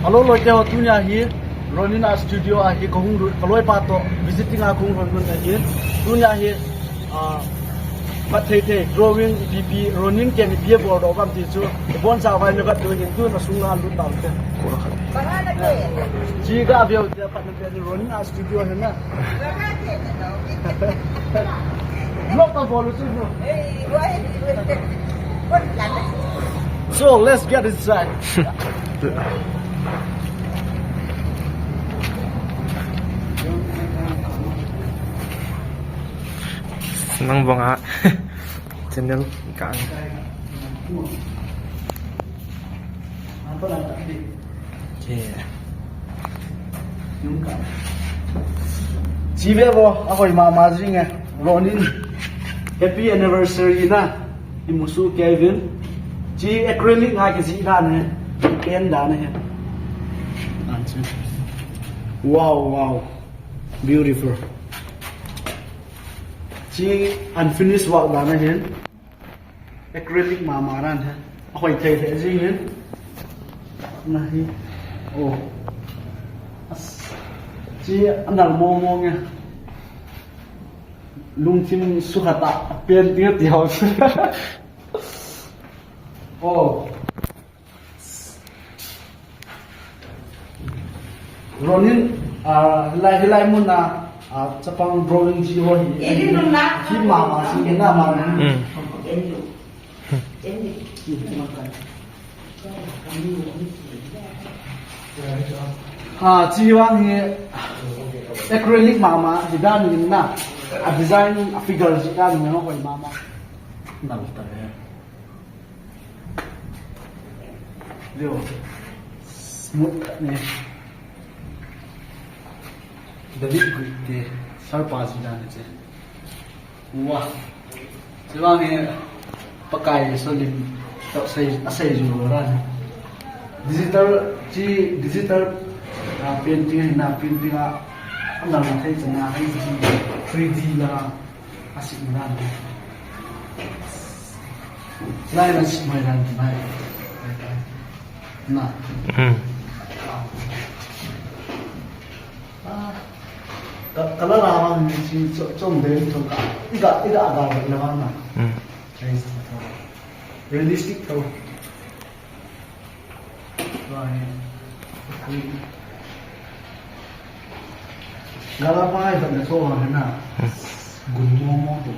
Alo loi ke hotunya hi RONIN ART STUDIO a hi kohung kaloi pa to visiting a khung ron a hi tunya hi but thei drawing pp RONIN ke ni pie board of am ti chu bon sa vai me gat doing tu na sunga lu taw te ji ga byo te pat na RONIN ART STUDIO he na block the ball chu so let's get inside. Senang banget channel ikan. Chị biết vô, ahoi mà gì nghe, RONIN happy anniversary na, imusu Kevin, chị acrylic ngay cái gì đó này, pen đó này, wow, beautiful. Chị unfinished work đó này hen, acrylic mà ra này, ahoi thei thế gì hen, này, oh. Chị ăn đào mô nghe lung chim sukhata pen tiết tiểu oh RONIN hilai mun na chapang drawing ji ho hi ma si ke na ma chi wang hi acrylic mama design ni na a design a figure ji ka ni no koi mama na ta he leo smooth ne David Guite sarpa ji na che wa chi wang hi pakai solim to sai ju ra digital painting na painting a nang thei chana hai 3D la asik nan lai na smai nan mai na kala la wang si chom de thong ka ida aga la wang na realistic tho Gala pa ay na so na gunmo mo to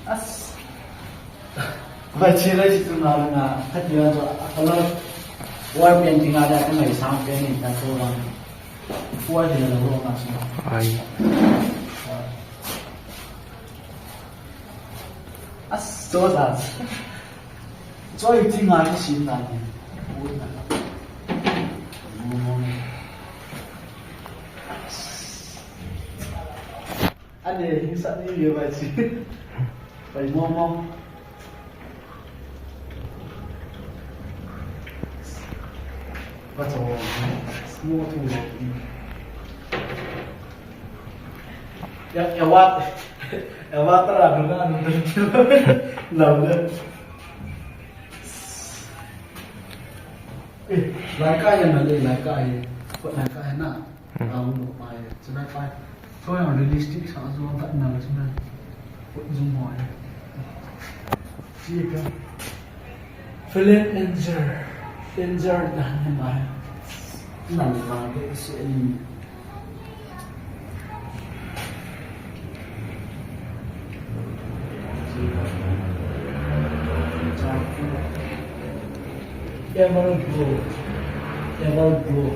as ba chira si na khatiya jo akala war painting ada ka mai sam pe ni ta so wa wa de na ro na so ai as so that最近啊，是新来的，anh này sẵn đi nhiều vậy chứ, phải mua và cho mua thu em vắt ta làm được ăn được làm được lại cái này là lại cái vẫn là cái naเอาหมดไปจะได้ไปช่วยเอาเรียลลิสติกสาวส่วนกันนั่นใช่ไหมกดzoomหน่อยที่ก็ฟิลเลนเจอร์นั่นเห็นไหมนั่นมาเป็นเส้นEmerald blue.